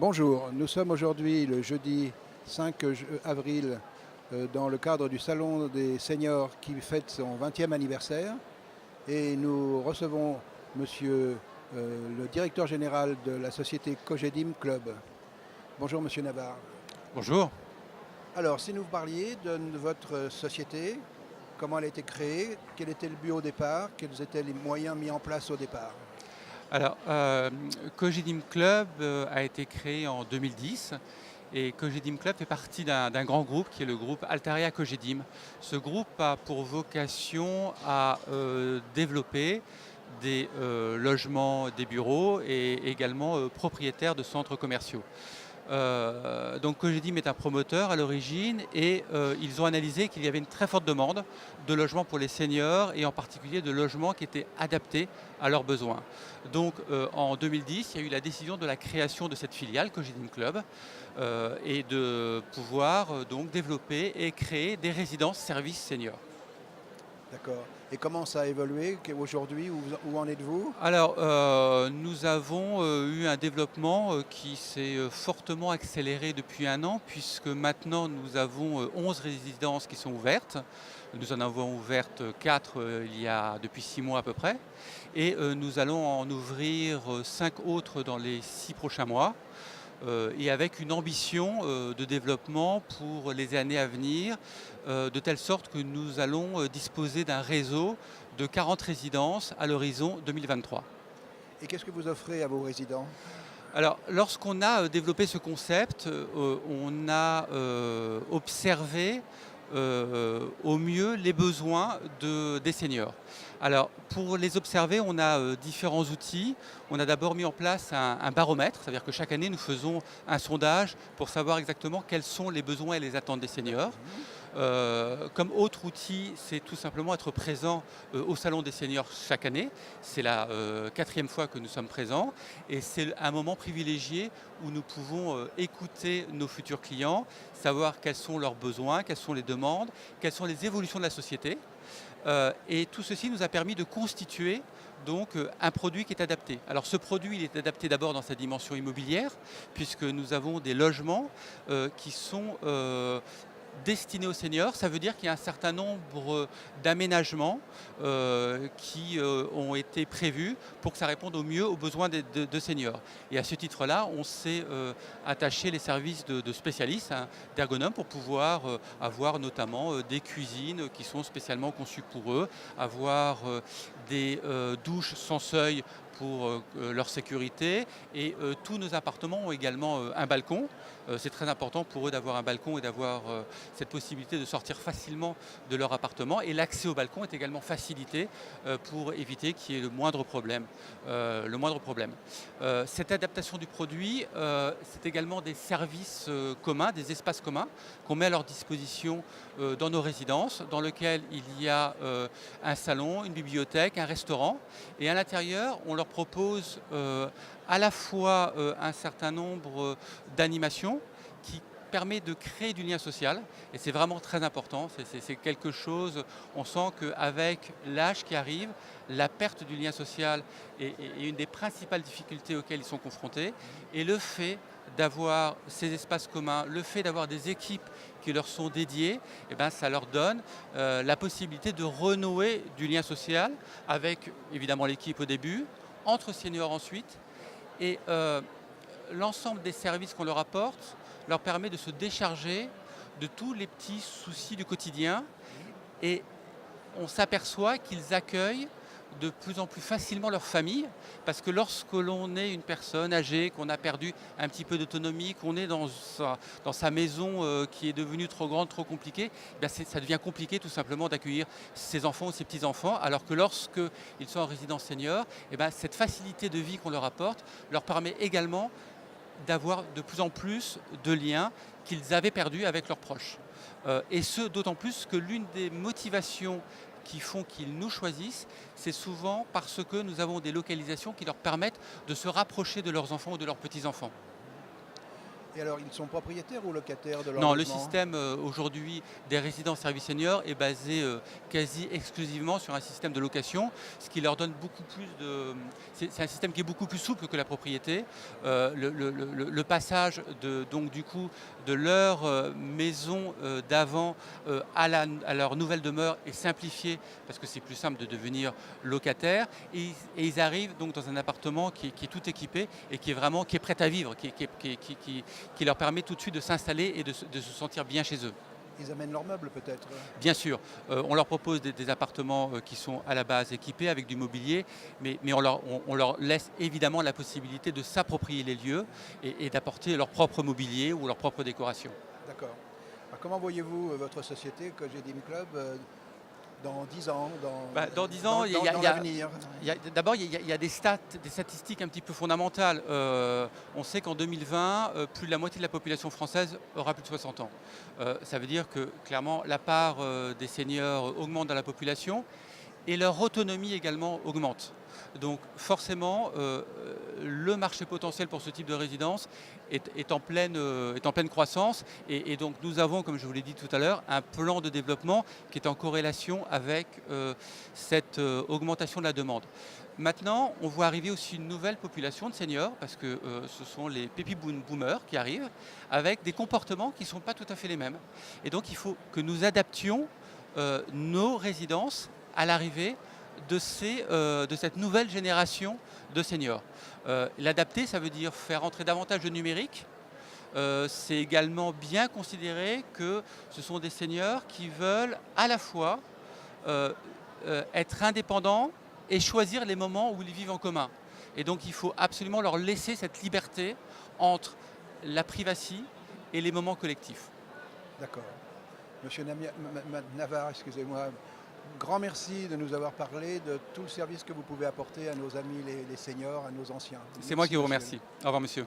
Bonjour, nous sommes aujourd'hui le jeudi 5 avril dans le cadre du Salon des seniors qui fête son 20e anniversaire et nous recevons monsieur le directeur général de la société Cogedim Club. Bonjour monsieur Navarre. Bonjour. Alors si nous vous parliez de votre société, comment elle a été créée, quel était le but au départ, quels étaient les moyens mis en place au départ? Alors, Cogedim Club a été créé en 2010 et Cogedim Club fait partie d'un grand groupe qui est le groupe Altaria Cogedim. Ce groupe a pour vocation à développer des logements, des bureaux et également propriétaires de centres commerciaux. Donc Cogedim est un promoteur à l'origine et ils ont analysé qu'il y avait une très forte demande de logements pour les seniors et en particulier de logements qui étaient adaptés à leurs besoins. Donc en 2010, il y a eu la décision de la création de cette filiale Cogedim Club et de pouvoir donc développer et créer des résidences services seniors. D'accord. Et comment ça a évolué aujourd'hui? Où en êtes-vous? Alors, nous avons eu un développement qui s'est fortement accéléré depuis un an, puisque maintenant nous avons 11 résidences qui sont ouvertes. Nous en avons ouvertes 4 depuis 6 mois à peu près. Et nous allons en ouvrir 5 autres dans les 6 prochains mois. Et avec une ambition de développement pour les années à venir, de telle sorte que nous allons disposer d'un réseau de 40 résidences à l'horizon 2023. Et qu'est-ce que vous offrez à vos résidents? Alors, lorsqu'on a développé ce concept, on a observé au mieux les besoins des seniors. Alors, pour les observer, on a différents outils. On a d'abord mis en place un baromètre, c'est-à-dire que chaque année, nous faisons un sondage pour savoir exactement quels sont les besoins et les attentes des seniors. Comme autre outil, c'est tout simplement être présent au Salon des seniors chaque année. C'est la 4e fois que nous sommes présents et c'est un moment privilégié où nous pouvons écouter nos futurs clients, savoir quels sont leurs besoins, quelles sont les demandes, quelles sont les évolutions de la société. Et tout ceci nous a permis de constituer donc un produit qui est adapté. Alors ce produit, il est adapté d'abord dans sa dimension immobilière, puisque nous avons des logements qui sont destinés aux seniors. Ça veut dire qu'il y a un certain nombre d'aménagements qui ont été prévus pour que ça réponde au mieux aux besoins de seniors. Et à ce titre-là, on s'est attaché les services de spécialistes, hein, d'ergonomes, pour pouvoir avoir notamment des cuisines qui sont spécialement conçues pour eux, avoir des douches sans seuil pour leur sécurité et tous nos appartements ont également un balcon. C'est très important pour eux d'avoir un balcon et d'avoir cette possibilité de sortir facilement de leur appartement et l'accès au balcon est également facilité pour éviter qu'il y ait le moindre problème. Cette adaptation du produit, c'est également des services communs, des espaces communs qu'on met à leur disposition dans nos résidences, dans lesquels il y a un salon, une bibliothèque, un restaurant et à l'intérieur, on leur propose à la fois un certain nombre d'animations qui permet de créer du lien social et c'est vraiment très important, c'est quelque chose, on sent qu'avec l'âge qui arrive, la perte du lien social est une des principales difficultés auxquelles ils sont confrontés et le fait d'avoir ces espaces communs, le fait d'avoir des équipes qui leur sont dédiées, eh ben, ça leur donne la possibilité de renouer du lien social avec évidemment l'équipe au début, entre seniors ensuite et l'ensemble des services qu'on leur apporte leur permet de se décharger de tous les petits soucis du quotidien et on s'aperçoit qu'ils accueillent de plus en plus facilement leur famille parce que lorsque l'on est une personne âgée, qu'on a perdu un petit peu d'autonomie, qu'on est dans sa maison qui est devenue trop grande, trop compliquée, ben ça devient compliqué tout simplement d'accueillir ses enfants ou ses petits-enfants alors que lorsqu'ils sont en résidence senior, eh ben, cette facilité de vie qu'on leur apporte leur permet également d'avoir de plus en plus de liens qu'ils avaient perdus avec leurs proches. Et ce, d'autant plus que l'une des motivations qui font qu'ils nous choisissent, c'est souvent parce que nous avons des localisations qui leur permettent de se rapprocher de leurs enfants ou de leurs petits-enfants. Et alors, ils sont propriétaires ou locataires de leur Non, le logement? système aujourd'hui des résidences services seniors est basé quasi exclusivement sur un système de location, ce qui leur donne beaucoup plus de... C'est un système qui est beaucoup plus souple que la propriété. Le passage donc du coup de leur maison d'avant à leur nouvelle demeure est simplifié parce que c'est plus simple de devenir locataire et ils arrivent donc dans un appartement qui est tout équipé et qui est prêt à vivre, qui leur permet tout de suite de s'installer et de se sentir bien chez eux. Ils amènent leurs meubles peut-être? Bien sûr, on leur propose des appartements qui sont à la base équipés avec du mobilier, mais on leur laisse évidemment la possibilité de s'approprier les lieux et d'apporter leur propre mobilier ou leur propre décoration. D'accord. Alors, comment voyez-vous votre société, Cogedim Club, dans 10 ans, Dans 10 ans, dans l'avenir? D'abord, il y a des statistiques un petit peu fondamentales. On sait qu'en 2020, plus de la moitié de la population française aura plus de 60 ans. Ça veut dire que clairement, la part des seniors augmente dans la population et leur autonomie également augmente. Donc forcément, le marché potentiel pour ce type de résidence est en pleine croissance et donc nous avons, comme je vous l'ai dit tout à l'heure, un plan de développement qui est en corrélation avec cette augmentation de la demande. Maintenant, on voit arriver aussi une nouvelle population de seniors parce que ce sont les baby boomers qui arrivent avec des comportements qui ne sont pas tout à fait les mêmes. Et donc il faut que nous adaptions nos résidences à l'arrivée de cette nouvelle génération de seniors. L'adapter, ça veut dire faire entrer davantage de numérique. C'est également bien considérer que ce sont des seniors qui veulent à la fois être indépendants et choisir les moments où ils vivent en commun. Et donc il faut absolument leur laisser cette liberté entre la privacy et les moments collectifs. D'accord. Monsieur Navarre, excusez-moi, grand merci de nous avoir parlé de tout le service que vous pouvez apporter à nos amis les seniors, à nos anciens. C'est moi qui vous remercie. Au revoir monsieur.